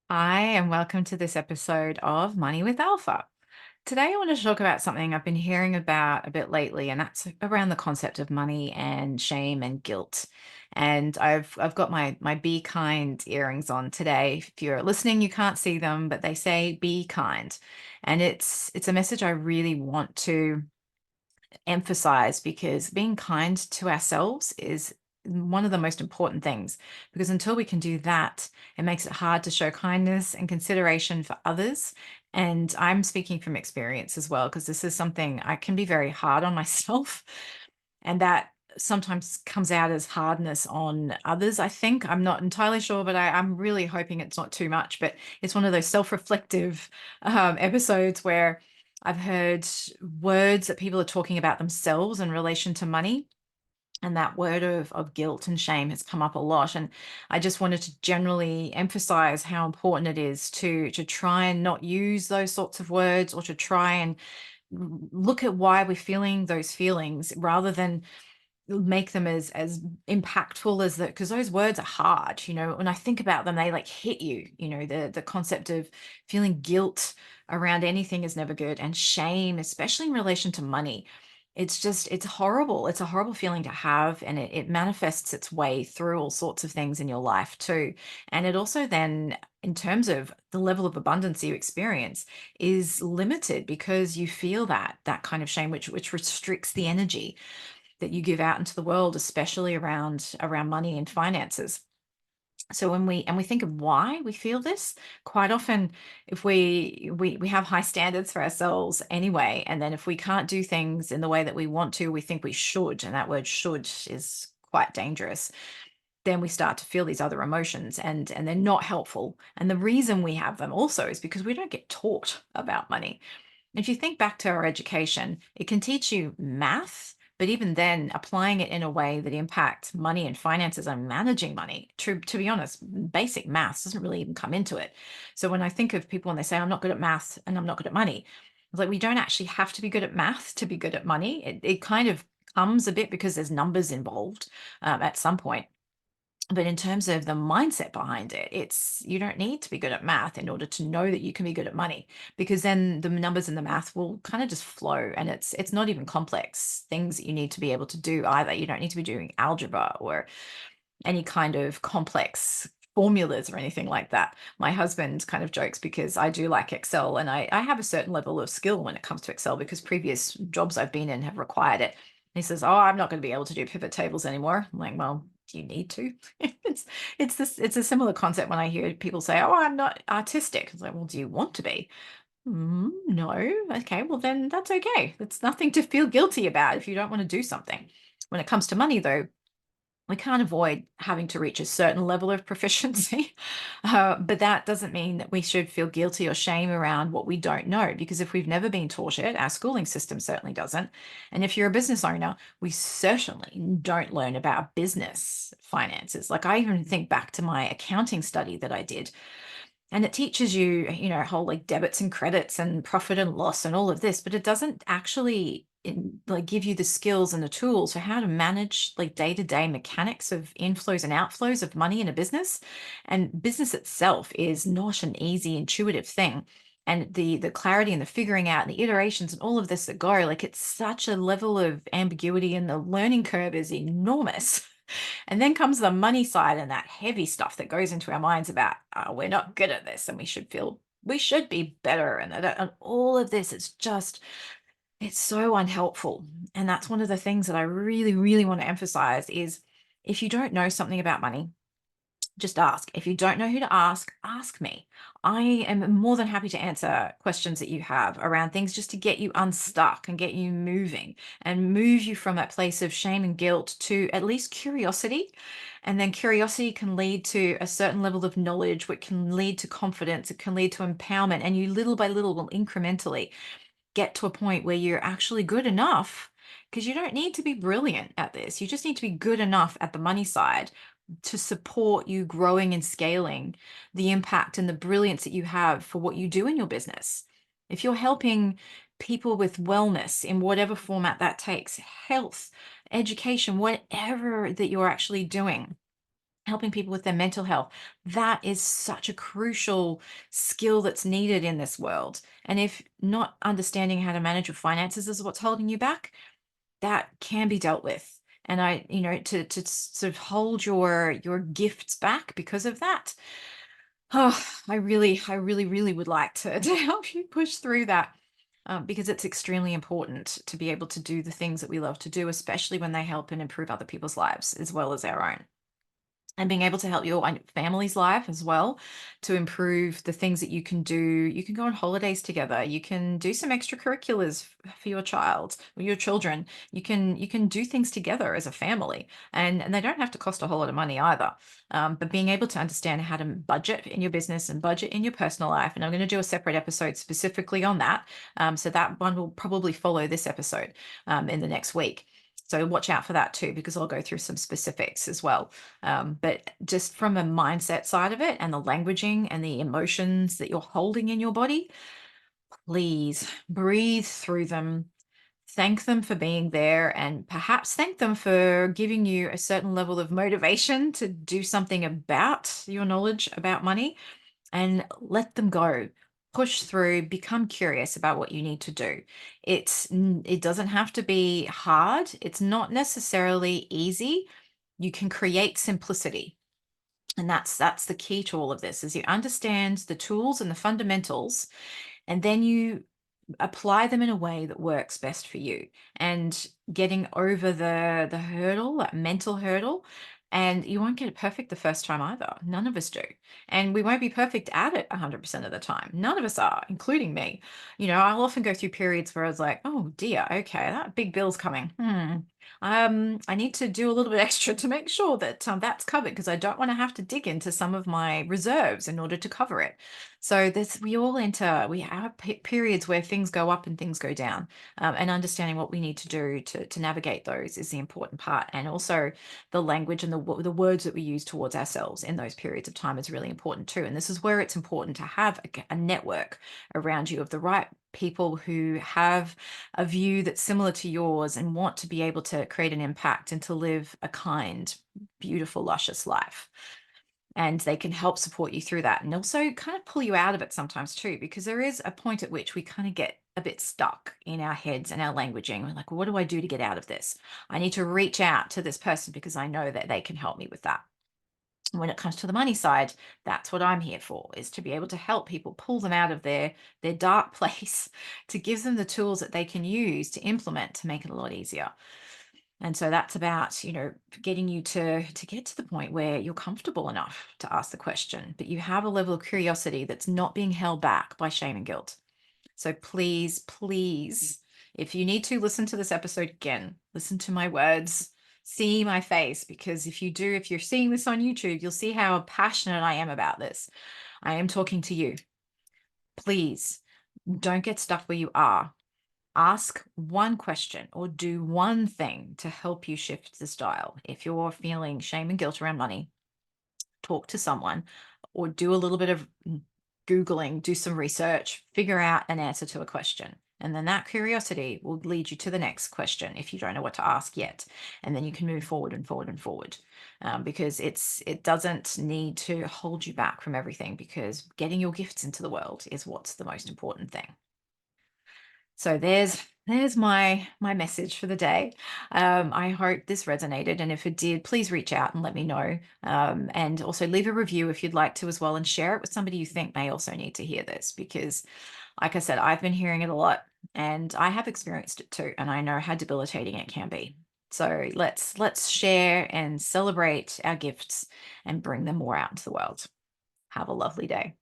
Hi, and welcome to this episode of Money with Alpha. Today, I want to talk about something I've been hearing about a bit lately, and that's around the concept of money and shame and guilt. And I've got my Be Kind earrings on today. If you're listening, you can't see them, but they say be kind. And it's a message I really want to emphasize because being kind to ourselves is one of the most important things, because until we can do that, it makes it hard to show kindness and consideration for others. And I'm speaking from experience as well, because this is something I can be very hard on myself, and that sometimes comes out as hardness on others. I think I'm not entirely sure, but I'm really hoping it's not too much. But it's one of those self-reflective episodes where I've heard words that people are talking about themselves in relation to money. And that word of guilt and shame has come up a lot. And I just wanted to generally emphasize how important it is to try and not use those sorts of words, or to try and look at why we're feeling those feelings rather than make them as impactful as that, because those words are hard. When I think about them, they like hit you. The concept of feeling guilt around anything is never good, and shame, especially in relation to money, it's horrible. It's a horrible feeling to have, and it manifests its way through all sorts of things in your life too. And it also then, in terms of the level of abundance you experience, is limited because you feel that kind of shame, which restricts the energy that you give out into the world, especially around money and finances. So when we think of why we feel this, quite often, if we have high standards for ourselves anyway, and then if we can't do things in the way that we want to, we think we should, and that word should is quite dangerous. Then we start to feel these other emotions, and they're not helpful. And the reason we have them also is because we don't get taught about money. If you think back to our education, it can teach you math, but even then, applying it in a way that impacts money and finances and managing money, to be honest, basic math doesn't really even come into it. So when I think of people and they say, I'm not good at math and I'm not good at money, it's like we don't actually have to be good at math to be good at money. It kind of comes a bit because there's numbers involved at some point. But in terms of the mindset behind it, it's you don't need to be good at math in order to know that you can be good at money, because then the numbers and the math will kind of just flow, and it's not even complex things that you need to be able to do either. You don't need to be doing algebra or any kind of complex formulas or anything like that. My husband kind of jokes because I do like Excel, and I have a certain level of skill when it comes to Excel because previous jobs I've been in have required it. He says, "Oh, I'm not going to be able to do pivot tables anymore." I'm like, "Well, do you need to?" it's it's a similar concept when I hear people say, "Oh, I'm not artistic." It's like, "Well, do you want to be?" No. Okay, well then that's okay. It's nothing to feel guilty about if you don't want to do something. When it comes to money, though, we can't avoid having to reach a certain level of proficiency. But that doesn't mean that we should feel guilty or shame around what we don't know, because if we've never been taught it, our schooling system certainly doesn't. And if you're a business owner, we certainly don't learn about business finances. Like, I even think back to my accounting study that I did, and it teaches you, whole like debits and credits and profit and loss and all of this, but it doesn't actually like give you the skills and the tools for how to manage like day-to-day mechanics of inflows and outflows of money in a business. And business itself is not an easy, intuitive thing. And the clarity and the figuring out and the iterations and all of this that go, like, it's such a level of ambiguity, and the learning curve is enormous. And then comes the money side and that heavy stuff that goes into our minds about, oh, we're not good at this and we should be better. And all of this, it's so unhelpful. And that's one of the things that I really, really want to emphasize is, if you don't know something about money, just ask. If you don't know who to ask, ask me. I am more than happy to answer questions that you have around things, just to get you unstuck and get you moving and move you from that place of shame and guilt to at least curiosity. And then curiosity can lead to a certain level of knowledge, which can lead to confidence, it can lead to empowerment. And you little by little will incrementally get to a point where you're actually good enough, because you don't need to be brilliant at this. You just need to be good enough at the money side to support you growing and scaling the impact and the brilliance that you have for what you do in your business. If you're helping people with wellness in whatever format that takes, health, education, whatever that you're actually doing, helping people with their mental health. That is such a crucial skill that's needed in this world. And if not understanding how to manage your finances is what's holding you back, that can be dealt with. And to sort of hold your gifts back because of that. Oh, I really would like to, to help you push through that. Because it's extremely important to be able to do the things that we love to do, especially when they help and improve other people's lives as well as our own, and being able to help your family's life as well, to improve the things that you can do. You can go on holidays together. You can do some extracurriculars for your child or your children. You can do things together as a family, and they don't have to cost a whole lot of money either. But being able to understand how to budget in your business and budget in your personal life, and I'm going to do a separate episode specifically on that. So that one will probably follow this episode in the next week. So watch out for that too, because I'll go through some specifics as well. But just from a mindset side of it and the languaging and the emotions that you're holding in your body, please breathe through them. Thank them for being there, and perhaps thank them for giving you a certain level of motivation to do something about your knowledge about money, and let them go. Push through, become curious about what you need to do. It doesn't have to be hard. It's not necessarily easy. You can create simplicity. And that's the key to all of this, is you understand the tools and the fundamentals, and then you apply them in a way that works best for you, and getting over the hurdle, that mental hurdle. And you won't get it perfect the first time either. None of us do. And we won't be perfect at it 100% of the time. None of us are, including me. I'll often go through periods where I was like, oh dear, okay, that big bill's coming. I need to do a little bit extra to make sure that that's covered, because I don't want to have to dig into some of my reserves in order to cover it. So we have periods where things go up and things go down, and understanding what we need to do to navigate those is the important part. And also the language and the words that we use towards ourselves in those periods of time is really important too. And this is where it's important to have a network around you of the right people who have a view that's similar to yours and want to be able to create an impact and to live a kind, beautiful, luscious life. And they can help support you through that, and also kind of pull you out of it sometimes too, because there is a point at which we kind of get a bit stuck in our heads and our languaging. We're like, well, what do I do to get out of this? I need to reach out to this person because I know that they can help me with that. When it comes to the money side, that's what I'm here for, is to be able to help people pull them out of their dark place, to give them the tools that they can use to implement to make it a lot easier. And so that's about, getting you to get to the point where you're comfortable enough to ask the question, but you have a level of curiosity that's not being held back by shame and guilt. So please, please, if you need to listen to this episode again, listen to my words, see my face, because if you're seeing this on YouTube, you'll see how passionate I am about this. I am talking to you. Please don't get stuck where you are. Ask one question or do one thing to help you shift the style. If you're feeling shame and guilt around money, talk to someone, or do a little bit of Googling, do some research, figure out an answer to a question. And then that curiosity will lead you to the next question if you don't know what to ask yet. And then you can move forward and forward and forward, because it doesn't need to hold you back from everything, because getting your gifts into the world is what's the most important thing. So there's my message for the day. I hope this resonated, and if it did, please reach out and let me know. And also leave a review if you'd like to as well, and share it with somebody you think may also need to hear this, because, like I said, I've been hearing it a lot, and I have experienced it too, and I know how debilitating it can be. So let's share and celebrate our gifts and bring them more out into the world. Have a lovely day.